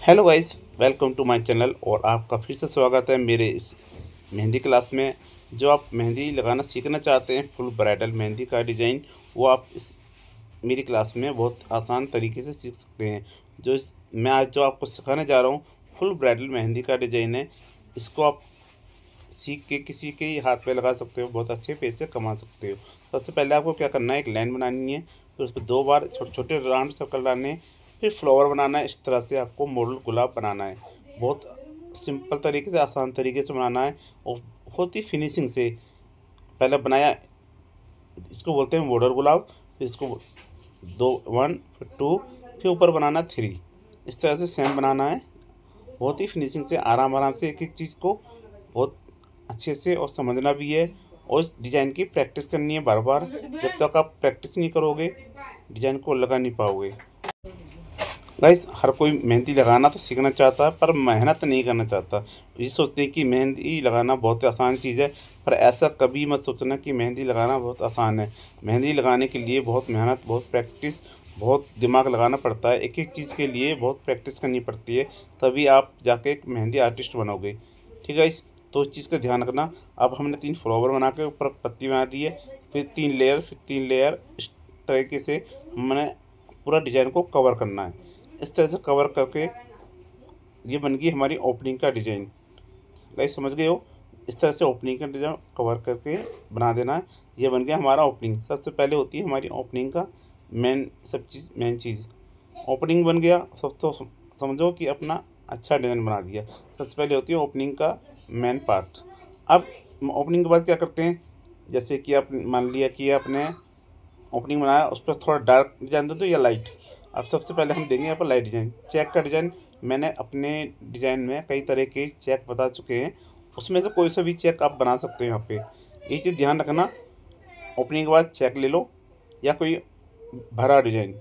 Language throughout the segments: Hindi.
Hello guys, welcome to my channel. और आपका फिर से स्वागत है मेरे इस मेहंदी क्लास में। जो आप मेहंदी लगाना सीखना चाहते हैं, फुल ब्राइडल मेहंदी का डिज़ाइन, वो आप इस मेरी क्लास में बहुत आसान तरीके से सीख सकते हैं। मैं आज जो आपको सिखाने जा रहा हूँ, फुल ब्राइडल मेहंदी का डिज़ाइन है। इसको आप सीख के किसी के हाथ पे लगा सकते हो, बहुत अच्छे पैसे कमा सकते हो। सबसे पहले आपको क्या करना है, एक लाइन बनानी है, फिर उस पर 2 बार छोटे छोटे राउंड सर्कल डालने हैं, फिर फ्लावर बनाना है। इस तरह से आपको मॉडल गुलाब बनाना है। बहुत सिंपल तरीके से, आसान तरीके से बनाना है और बहुत ही फिनिशिंग से। पहले बनाया, इसको बोलते हैं बॉर्डर गुलाब। फिर इसको दो 1 फिर 2, फिर ऊपर बनाना 3। इस तरह से सेम बनाना है, बहुत ही फिनिशिंग से, आराम आराम से, एक एक चीज़ को बहुत अच्छे से और समझना भी है। और इस डिज़ाइन की प्रैक्टिस करनी है बार बार। जब तक आप प्रैक्टिस नहीं करोगे, डिज़ाइन को लगा नहीं पाओगे। गाइस, हर कोई मेहंदी लगाना तो सीखना चाहता है, पर मेहनत नहीं करना चाहता। ये सोचते हैं कि मेहंदी लगाना बहुत आसान चीज़ है, पर ऐसा कभी मत सोचना कि मेहंदी लगाना बहुत आसान है। मेहंदी लगाने के लिए बहुत मेहनत, बहुत प्रैक्टिस, बहुत दिमाग लगाना पड़ता है। एक एक चीज़ के लिए बहुत प्रैक्टिस करनी पड़ती है, तभी आप जाके एक मेहंदी आर्टिस्ट बनोगे। ठीक है गाइस, तो इस चीज़ का ध्यान रखना। अब हमने 3 फ्लावर बना के ऊपर पत्ती बना दी है, फिर 3 लेयर, फिर 3 लेयर, इस तरीके से हमने पूरा डिज़ाइन को कवर करना है। इस तरह से कवर करके ये बन गई हमारी ओपनिंग का डिज़ाइन। गाइस, समझ गए हो? इस तरह से ओपनिंग का डिज़ाइन कवर करके बना देना है। ये बन गया हमारा ओपनिंग। सबसे पहले होती है हमारी ओपनिंग का मेन चीज़ ओपनिंग बन गया। सब तो समझो कि अपना अच्छा डिज़ाइन बना दिया। सबसे पहले होती है ओपनिंग का मेन पार्ट। अब ओपनिंग के बाद क्या करते हैं, जैसे कि आप मान लिया कि आपने ओपनिंग बनाया, उस पर थोड़ा डार्क डिज़ाइन दे दो या लाइट। अब सबसे पहले हम देंगे यहाँ पर लाइट डिज़ाइन। चेक का डिज़ाइन मैंने अपने डिज़ाइन में कई तरह के चेक बता चुके हैं, उसमें से कोई सा भी चेक आप बना सकते हो। यहाँ पे ये चीज़ ध्यान रखना, ओपनिंग के बाद चेक ले लो या कोई भरा डिज़ाइन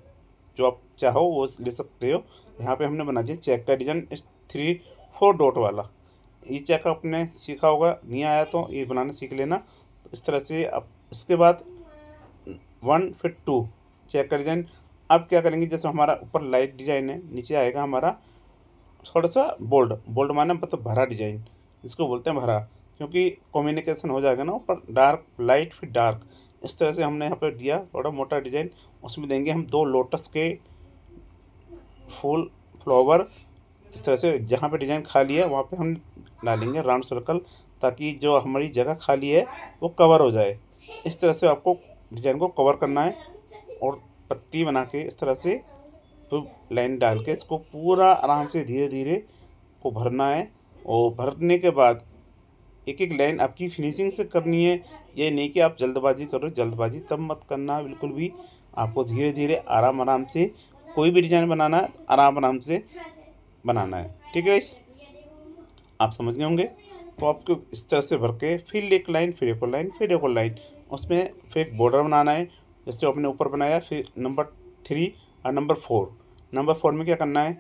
जो आप चाहो वो ले सकते हो। यहाँ पे हमने बना दिया चेक का डिज़ाइन, 3-4 डॉट वाला। ये चेक आपने सीखा होगा, नहीं आया तो ये बनाना सीख लेना। तो इस तरह से अब इसके बाद 1 फिर 2 चेक का डिज़ाइन। अब क्या करेंगे, जैसे हमारा ऊपर लाइट डिज़ाइन है, नीचे आएगा हमारा थोड़ा सा बोल्ड। बोल्ड माने मतलब भरा डिज़ाइन, इसको बोलते हैं भरा, क्योंकि कम्युनिकेशन हो जाएगा ना, ऊपर डार्क लाइट फिर डार्क। इस तरह से हमने यहाँ पर दिया थोड़ा मोटा डिज़ाइन। उसमें देंगे हम 2 लोटस के फूल, फ्लावर। इस तरह से जहाँ पे डिज़ाइन खाली है वहाँ पे हम डालेंगे राउंड सर्कल, ताकि जो हमारी जगह खाली है वो कवर हो जाए। इस तरह से आपको डिज़ाइन को कवर करना है और पत्ती बना के इस तरह से फिर लाइन डाल के इसको पूरा आराम से धीरे धीरे को भरना है। और भरने के बाद एक एक लाइन आपकी फिनिशिंग से करनी है। ये नहीं कि आप जल्दबाजी करो, जल्दबाजी तब मत करना बिल्कुल भी। आपको धीरे धीरे आराम आराम से कोई भी डिज़ाइन बनाना है, आराम आराम से बनाना है। ठीक है इस आप समझ गए होंगे। तो आपको इस तरह से भर के फिर एक लाइन, फिर एक और लाइन, फिर एक और लाइन, उसमें फिर एक बॉर्डर बनाना है। जैसे आपने ऊपर बनाया, फिर नंबर 3 और नंबर 4। नंबर 4 में क्या करना है,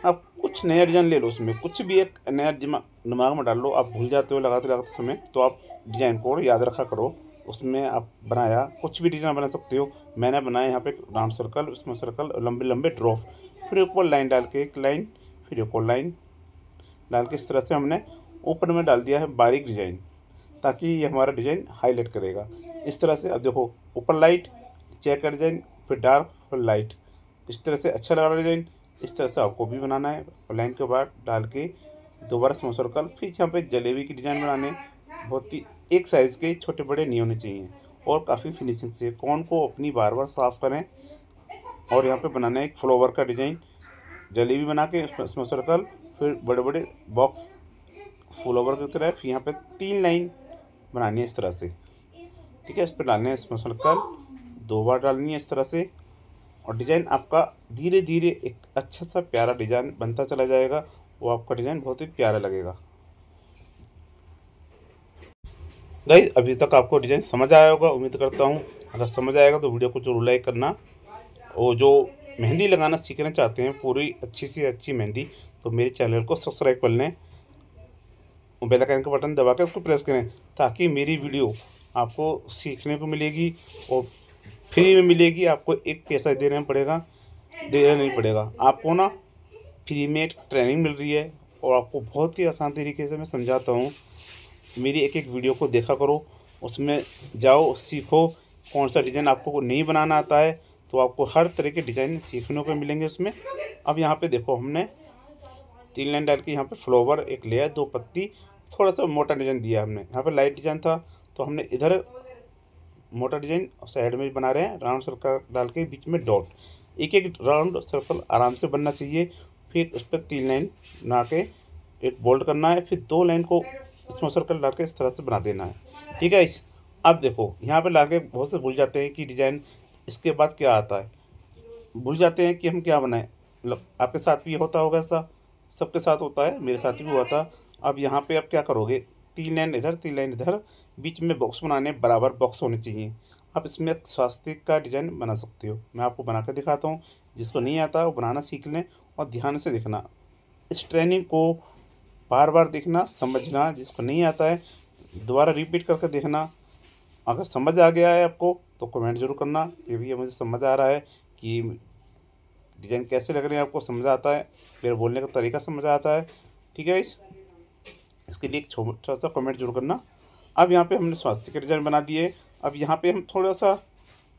आप कुछ नया डिज़ाइन ले लो, उसमें कुछ भी एक नया दिमाग में डाल लो। आप भूल जाते हो लगाते लगाते समय, तो आप डिज़ाइन को याद रखा करो। उसमें आप बनाया कुछ भी डिज़ाइन बना सकते हो। मैंने बनाया यहाँ पे राउंड सर्कल, उसमें सर्कल, लंबे लंबे ड्रॉप, फिर ऊपर लाइन डाल के एक लाइन, फिर एक और लाइन डाल के इस तरह से हमने ऊपर में डाल दिया है बारीक डिज़ाइन, ताकि ये हमारा डिज़ाइन हाईलाइट करेगा। इस तरह से अब देखो, ऊपर लाइट, चेक का डिज़ाइन, फिर डार्क, फिर लाइट। इस तरह से अच्छा लग रहा डिज़ाइन। इस तरह से आपको भी बनाना है। और लाइन के बाद डाल के दोबारा स्मॉल सर्कल, फिर यहाँ पे जलेबी की डिज़ाइन बनाने। बहुत ही एक साइज़ के, छोटे बड़े नहीं होने चाहिए, और काफ़ी फिनिशिंग से कौन को अपनी बार बार साफ़ करें। और यहाँ पे बनाना है एक फ्लावर का डिज़ाइन, जलेबी बना के उसमें स्मॉल सर्कल, फिर बड़े बड़े बॉक्स फ्लावर की तरह। फिर यहाँ पे 3 लाइन बनानी है इस तरह से। ठीक है, इस पर डालने है स्मॉल सर्कल, 2 बार डालनी है इस तरह से। और डिज़ाइन आपका धीरे धीरे एक अच्छा सा प्यारा डिज़ाइन बनता चला जाएगा। वो आपका डिज़ाइन बहुत ही प्यारा लगेगा। गाइस, अभी तक आपको डिज़ाइन समझ आया होगा, उम्मीद करता हूँ। अगर समझ आएगा तो वीडियो को जरूर लाइक करना। और जो मेहंदी लगाना सीखना चाहते हैं, पूरी अच्छी से अच्छी मेहंदी, तो मेरे चैनल को सब्सक्राइब कर लें। बेल आइकन का बटन दबा के उसको प्रेस करें, ताकि मेरी वीडियो आपको सीखने को मिलेगी और फ्री में मिलेगी। आपको एक पैसा देना पड़ेगा, देना नहीं पड़ेगा आपको ना। फ्री में एक ट्रेनिंग मिल रही है और आपको बहुत ही आसान तरीके से मैं समझाता हूँ। मेरी एक एक वीडियो को देखा करो, उसमें जाओ सीखो। कौन सा डिज़ाइन आपको नहीं बनाना आता है तो आपको हर तरह के डिज़ाइन सीखने को मिलेंगे उसमें। अब यहाँ पे देखो, हमने 3 लाइन डाल के यहाँ पे फ्लावर, एक लेयर, 2 पत्ती, थोड़ा सा मोटा डिज़ाइन दिया हमने। यहाँ पे लाइट डिज़ाइन था तो हमने इधर मोटा डिज़ाइन साइड में बना रहे हैं, राउंड सर्कल डाल के बीच में डॉट। एक एक राउंड सर्कल आराम से बनना चाहिए। फिर उस पर 3 लाइन बना के एक बोल्ड करना है, फिर 2 लाइन को स्मॉल सर्कल डाल के इस तरह से बना देना है। ठीक है इस अब देखो यहाँ पे लाके बहुत से भूल जाते हैं कि डिज़ाइन इसके बाद क्या आता है, भूल जाते हैं कि हम क्या बनाएं। आपके साथ भी होता होगा ऐसा, सबके साथ होता है, मेरे साथ भी हुआ था। अब यहाँ पे आप क्या करोगे, 3 लाइन इधर 3 लाइन इधर, बीच में बॉक्स बनाने, बराबर बॉक्स होने चाहिए। आप इसमें एक स्वास्तिक का डिज़ाइन बना सकते हो, मैं आपको बना कर दिखाता हूँ। जिसको नहीं आता वो बनाना सीख लें और ध्यान से देखना। इस ट्रेनिंग को बार बार देखना, समझना। जिसको नहीं आता है दोबारा रिपीट करके देखना। अगर समझ आ गया है आपको तो कमेंट जरूर करना कि भैया मुझे समझ आ रहा है, कि डिज़ाइन कैसे लग रहे हैं आपको समझ आता है, मेरे बोलने का तरीका समझ आता है। ठीक है इसके लिए एक छोटा सा कमेंट जरूर करना। अब यहाँ पे हमने स्वास्तिक का डिज़ाइन बना दिए। अब यहाँ पे हम थोड़ा सा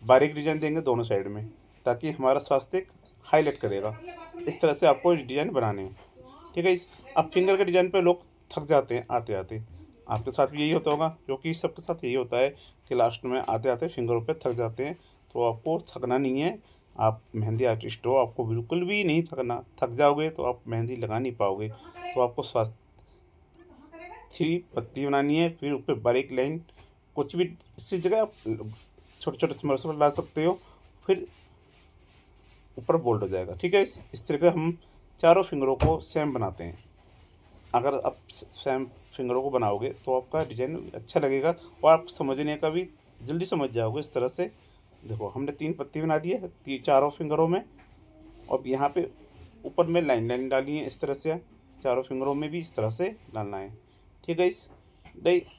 बारीक डिज़ाइन देंगे दोनों साइड में, ताकि हमारा स्वास्तिक हाईलाइट करेगा। इस तरह से आपको डिज़ाइन बनाने हैं। ठीक है अब फिंगर के डिज़ाइन पे लोग थक जाते हैं आते आते। आपके साथ भी यही होता होगा, क्योंकि सबके साथ यही होता है कि लास्ट में आते आते फिंगरों पे थक जाते हैं। तो आपको थकना नहीं है। आप मेहंदी आर्टिस्ट हो, आपको बिल्कुल भी नहीं थकना। थक जाओगे तो आप मेहंदी लगा नहीं पाओगे। तो आपको स्वास्थ्य 3 पत्ती बनानी है, फिर ऊपर बारीक लाइन, कुछ भी इसी जगह आप छोटे छोटे स्मॉल डाल सकते हो, फिर ऊपर बोल्ड हो जाएगा। ठीक है इस तरह का हम चारों फिंगरों को सेम बनाते हैं। अगर आप सेम फिंगरों को बनाओगे तो आपका डिज़ाइन अच्छा लगेगा और आप समझने का भी जल्दी समझ जाओगे। इस तरह से देखो, हमने 3 पत्ती बना दी है चारों फिंगरों में। और यहाँ पे ऊपर में लाइन लाइन डाली है इस तरह से, चारों फिंगरों में भी इस तरह से डालना है। ठीक है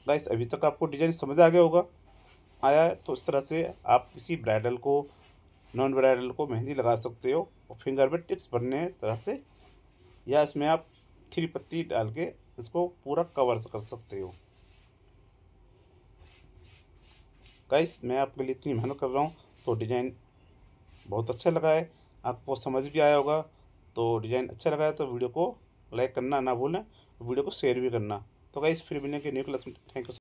गाइस अभी तक आपको डिज़ाइन समझ आ गया होगा। आया है तो इस तरह से आप किसी ब्राइडल को, नॉन ब्राइडल को मेहंदी लगा सकते हो। और फिंगर में टिप्स बनने हैं इस तरह से, या इसमें आप 3 पत्ती डाल के इसको पूरा कवर कर सकते हो। गाइस मैं आपके लिए इतनी मेहनत कर रहा हूँ तो डिज़ाइन बहुत अच्छा लगा है, आपको समझ भी आया होगा। तो डिज़ाइन अच्छा लगा है तो वीडियो को लाइक करना ना भूलें, वीडियो को शेयर भी करना। तो गाइस फिर मिलेंगे न्यू क्लास में। Thank you.